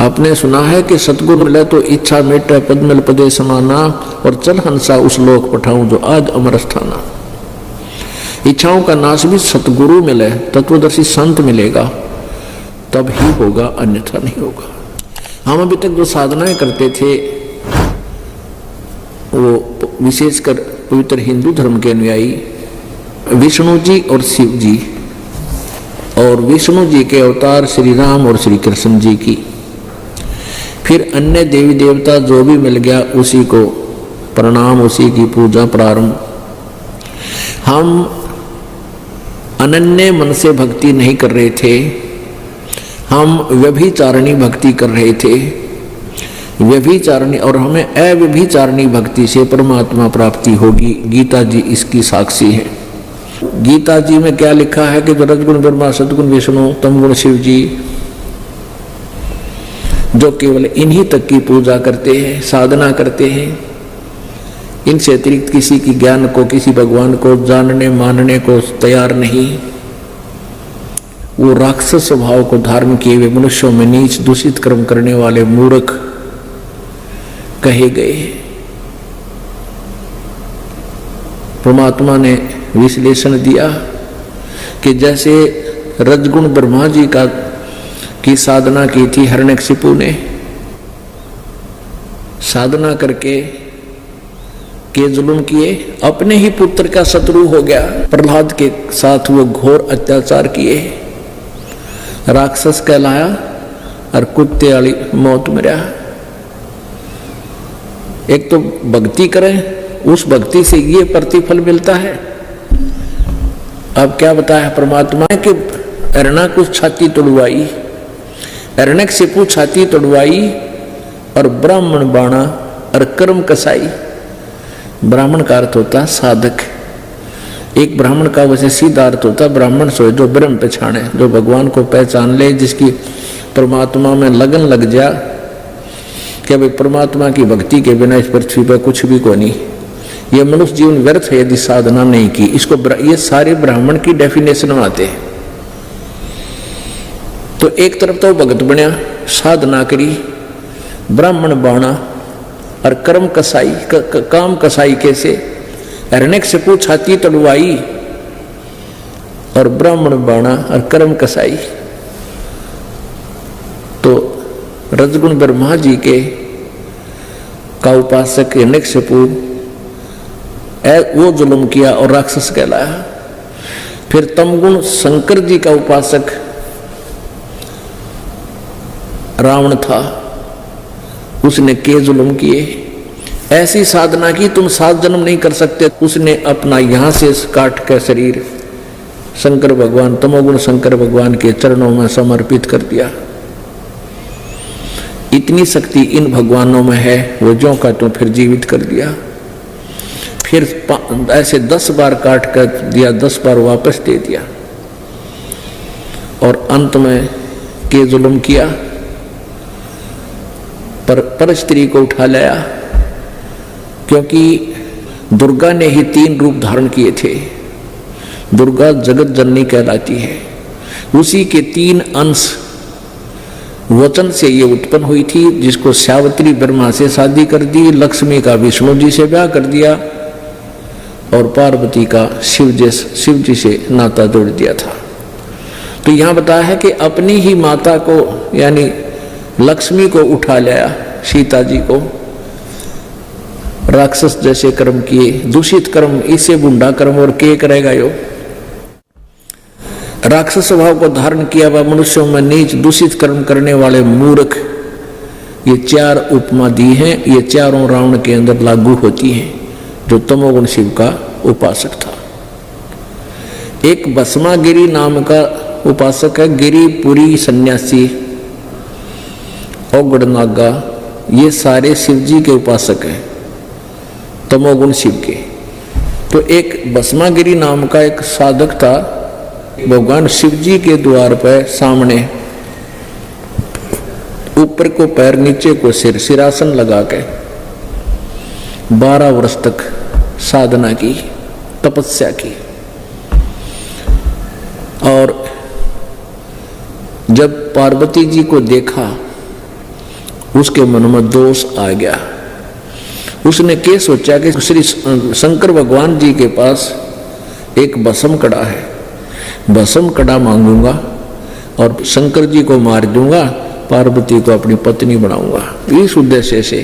आपने सुना है कि सतगुरु मिले तो इच्छा मेटे पद्मल पदे समाना, और चल हंसा उस लोक पठाऊं जो आज अमर स्थाना। इच्छाओं का नाश भी सतगुरु मिले, तत्वदर्शी संत मिलेगा तब ही होगा, अन्यथा नहीं होगा। हम अभी तक जो साधनाएं करते थे वो विशेषकर पवित्र हिंदू धर्म के अनुयायी विष्णु जी और शिव जी, और विष्णु जी के अवतार श्री राम और श्री कृष्ण जी की, फिर अन्य देवी देवता जो भी मिल गया उसी को प्रणाम, उसी की पूजा प्रारंभ। हम अनन्य मन से भक्ति नहीं कर रहे थे, हम व्यभिचारिणी भक्ति कर रहे थे। व्यभिचारिणी, और हमें अव्यभिचारिणी भक्ति से परमात्मा प्राप्ति होगी। गीता जी इसकी साक्षी है। गीता जी में क्या लिखा है कि रजगुण ब्रह्मा सदगुण विष्णु तमगुण शिव जी, जो केवल इन्हीं तक की पूजा करते हैं, साधना करते हैं, इनसे अतिरिक्त किसी की ज्ञान को, किसी भगवान को जानने मानने को तैयार नहीं, वो राक्षस स्वभाव को धारण किए हुए मनुष्यों में नीच दूषित कर्म करने वाले मूर्ख कहे गए। परमात्मा ने विश्लेषण दिया कि जैसे रजगुण ब्रह्मा जी की साधना की थी हिरण्यकशिपु ने, साधना करके के जुल्म किए, अपने ही पुत्र का शत्रु हो गया। प्रहलाद के साथ वो घोर अत्याचार किए, राक्षस कहलाया और कुत्ते वाली मौत मरा। एक तो भक्ति करें, उस भक्ति से ये प्रतिफल मिलता है। अब क्या बताया परमात्मा ने कि हिरण्याकुश छाती तोड़वाई, हिरण्यकशिपु छाती तोड़वाई, और ब्राह्मण बाणा और कर्म कसाई। ब्राह्मण का अर्थ होता साधक। एक ब्राह्मण का वैसे सीधा अर्थ होता ब्राह्मण सोए जो ब्रह्म पहचाने, जो भगवान को पहचान ले, जिसकी परमात्मा में लगन लग जा कि भाई परमात्मा की भक्ति के बिना इस पृथ्वी पर कुछ भी को नहीं, ये मनुष्य जीवन व्यर्थ है यदि साधना नहीं की। इसको ये सारे ब्राह्मण की डेफिनेशन में आते हैं। तो एक तरफ तो भगत बनया, साधना करी, ब्राह्मण बाणा और कर्म कसाई, काम कसाई कैसे, हिरण्यकशिपु छाती तड़वाई और ब्राह्मण बाणा और कर्म कसाई। तो रजगुण ब्रह्मा जी के का उपासक हिरण्यकशिपु वो जुल्म किया और राक्षस कहलाया। फिर तमगुण शंकर जी का उपासक रावण था, उसने के जुल्म किए। ऐसी साधना की तुम 7 जन्म नहीं कर सकते। उसने अपना यहां से काट कर शरीर शंकर भगवान, तमोगुण शंकर भगवान के चरणों में समर्पित कर दिया। इतनी शक्ति इन भगवानों में है, वो ज्यों का त्यों फिर जीवित कर दिया। फिर ऐसे 10 बार काट कर दिया, 10 बार वापस दे दिया, और अंत में के जुल्म किया, पर स्त्री को उठा लाया। क्योंकि दुर्गा ने ही 3 रूप धारण किए थे। दुर्गा जगत जननी कहलाती है, उसी के 3 अंश वचन से ये उत्पन्न हुई थी, जिसको सावित्री ब्रह्मा से शादी कर दी, लक्ष्मी का विष्णु जी से ब्याह कर दिया, और पार्वती का शिव जी से नाता जोड़ दिया था। तो यहां बताया है कि अपनी ही माता को यानी लक्ष्मी को उठा लाया, सीता जी को। राक्षस जैसे कर्म किए, दूषित कर्म, इससे बुंडा कर्म और के करेगा यो। राक्षस स्वभाव को धारण किया हुआ मनुष्यों में नीच दूषित कर्म करने वाले मूर्ख, ये 4 उपमा दी हैं। ये चारों रावण के अंदर लागू होती हैं, जो तमोगुण शिव का उपासक था। एक भस्मागिरी नाम का उपासक है, गिरिपुरी सन्यासी, औगड़ नागा, ये सारे शिव जी के उपासक हैं, तमोगुण शिव के। तो एक भस्मागिरी नाम का एक साधक था, भगवान शिव जी के द्वार पर सामने ऊपर को पैर नीचे को सिर, सिरासन लगा के 12 वर्ष तक साधना की, तपस्या की। और जब पार्वती जी को देखा उसके मन में दोष आ गया। उसने क्या सोचा कि श्री शंकर भगवान जी के पास एक भस्म कड़ा है, भस्म कड़ा मांगूंगा और शंकर जी को मार दूंगा, पार्वती को अपनी पत्नी बनाऊंगा। इस उद्देश्य से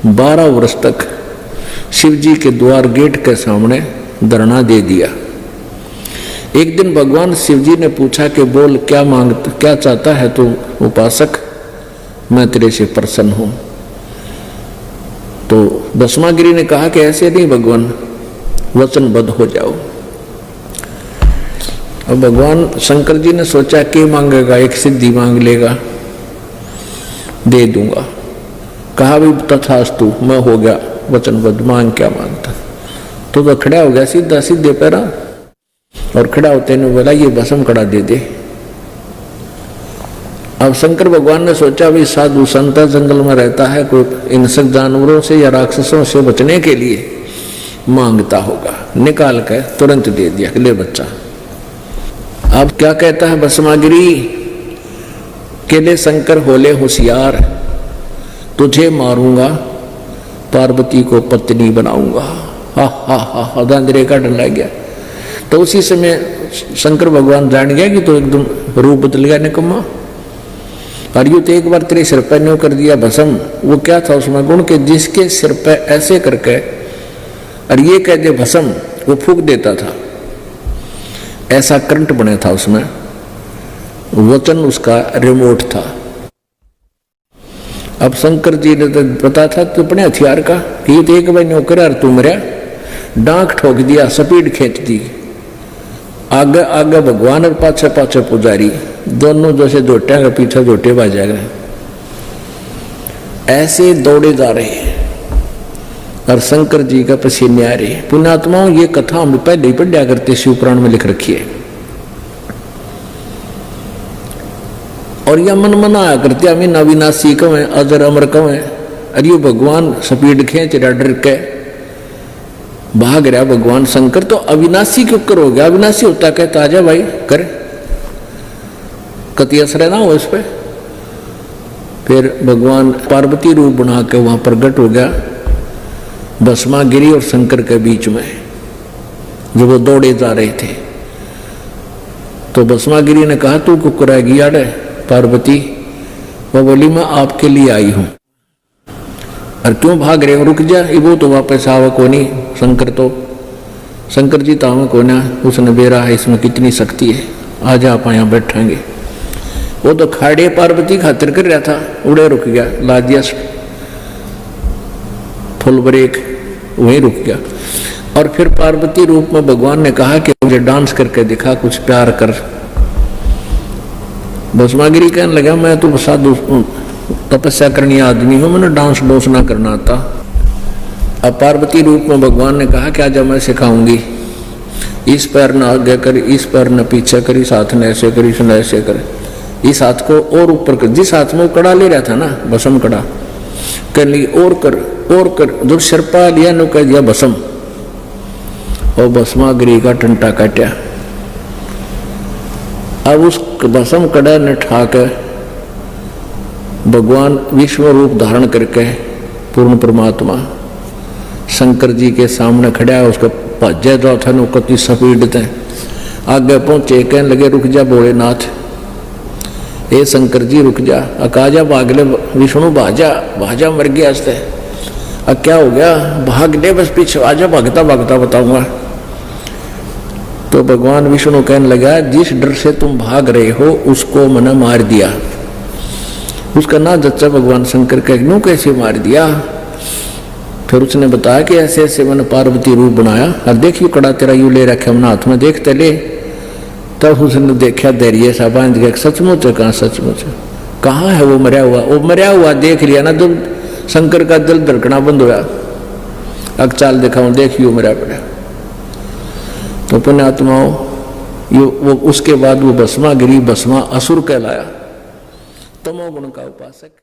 12 वर्ष तक शिव जी के द्वार गेट के सामने धरना दे दिया। एक दिन भगवान शिव जी ने पूछा कि बोल क्या चाहता है तू उपासक, मैं तेरे से प्रसन्न हूं। तो भस्मागिरी ने कहा कि ऐसे नहीं भगवान, वचनबद्ध हो जाओ। अब भगवान शंकर जी ने सोचा कि मांगेगा, एक सिद्धि मांग लेगा, दे दूंगा। कहा भी तथास्तु, मैं हो गया वचनबद्ध, मांग क्या मांगता। तो खड़ा हो गया सीधा सीधे पैरा, और खड़ा होते ने बोला ये भस्म कड़ा दे दे। अब शंकर भगवान ने सोचा भी साधु संत जंगल में रहता है, कोई हिंसक जानवरों से या राक्षसों से बचने के लिए मांगता होगा, निकाल कर तुरंत दे दिया, ले बच्चा। अब क्या कहता है भस्मागिरी के लिए, शंकर होले होशियार, तुझे मारूंगा, पार्वती को पत्नी बनाऊंगा। हा हा हा हा, दांदरे का डर लग गया। तो उसी समय शंकर भगवान जान गया कि तो एकदम रूप बदल गया निकम्मा। और यूं तो एक बार तेरे सिर पर न्यू कर दिया भस्म, वो क्या था उसमें गुण के जिसके सिर पर ऐसे करके और ये कह दे भस्म, वो फूंक देता था, ऐसा करंट बना था उसमें। वचन उसका रिमोट था। अब शंकर जी ने तो पता था तो अपने हथियार का कि ये तो एक बार नौकर और तू मरिया, डांक ठोक दिया, स्पीड खींच दी। आगे आगे भगवान और पाछे पाछे पुजारी, दोनों जैसे जोटिया के पीछे जोटे बाजा गए, ऐसे दौड़े जा रहे हैं और शंकर जी का पसीने आ रहे। पुण्यात्माओं, ये कथा हम पहले ही पढ़ा करते, शिव पुराण में लिख रखी है। और यह मन मना आया करते, अमीन अविनाशी कम है, अजर अमर कम है। अरे यो भगवान स्पीड खींच रहा, डर के भाग रहा भगवान शंकर, तो अविनाशी क्यों कर हो गया? अविनाशी होता कहता आजा भाई कर, कति असर ना हो इस पे। फिर भगवान पार्वती रूप बना के वहां प्रकट हो गया भस्मागिरी और शंकर के बीच में, जब वो दौड़े जा रहे थे। तो भस्मागिरी ने कहा तू क्यों कराएगी यार पार्वती? वो बोली मैं आपके लिए आई हूं। और क्यों भाग रहे हो? रुक जा, वो तो वापस आवा को नहीं। शंकर जी तो हमें को ना, उसने बेरा है इसमें कितनी शक्ति है, आज आप यहाँ बैठेंगे। वो तो खाड़े पार्वती खातिर कर रहा था, उड़े रुक गया, ला दिया फुल ब्रेक, वहीं रुक गया। और फिर पार्वती रूप में भगवान ने कहा कि मुझे डांस करके दिखा, कुछ प्यार कर। भस्मागिरी कहने लगा मैं तो साधु तपस्या करनी आदमी हूं, मैंने डांस डोस ना करना आता। अब पार्वती रूप में भगवान ने कहा कि आज मैं सिखाऊंगी, इस पैर न आगे कर, इस पैर न पीछे कर, इस हाथ ने ऐसे कर, इसने ऐसे कर, इस हाथ को और ऊपर कर। जिस हाथ में वो कड़ा ले रहा था ना, भस्म कड़ा, कहने और कर और कर। जब सिर पा लिया नो कह दिया भस्म, और भस्मागिरी का टंटा काटा। अब उस भस्म कड़ा ने ठाकर भगवान विश्व रूप धारण करके पूर्ण परमात्मा शंकर जी के सामने खड़ा है। उसका भज्य जो था कति स्पीड थे, आगे पहुंचे, कहने लगे रुक जा भोलेनाथ, ए शंकर जी रुक जा। अकाजा भागले विष्णु, भाजा भाजा मर गया हंसते। अब क्या हो गया? भाग दे बस पीछे, आजा भागता भागता बताऊंगा। तो भगवान विष्णु कहने लगा जिस डर से तुम भाग रहे हो उसको मैंने मार दिया। उसका ना जच्चा भगवान शंकर कह नो कैसे मार दिया? फिर उसने बताया कि ऐसे ऐसे मैंने पार्वती रूप बनाया, और देखियो कड़ा तेरा यू ले रखे हमने हाथ में, देखते ले। तब उसने देखा धैर्य सा बांध गया, सचमुच है कहाँ, सचमुच है कहाँ है वो मरा हुआ? वो मरा हुआ देख लिया ना, जब शंकर का दिल धड़कना बंद हुआ, अब चाल दिखाऊं देखियो मरा पड़ा। तो पुण्यात्माओं, वो उसके बाद वो भस्मागिरी भस्मा असुर कहलाया, तमोगुण का उपासक।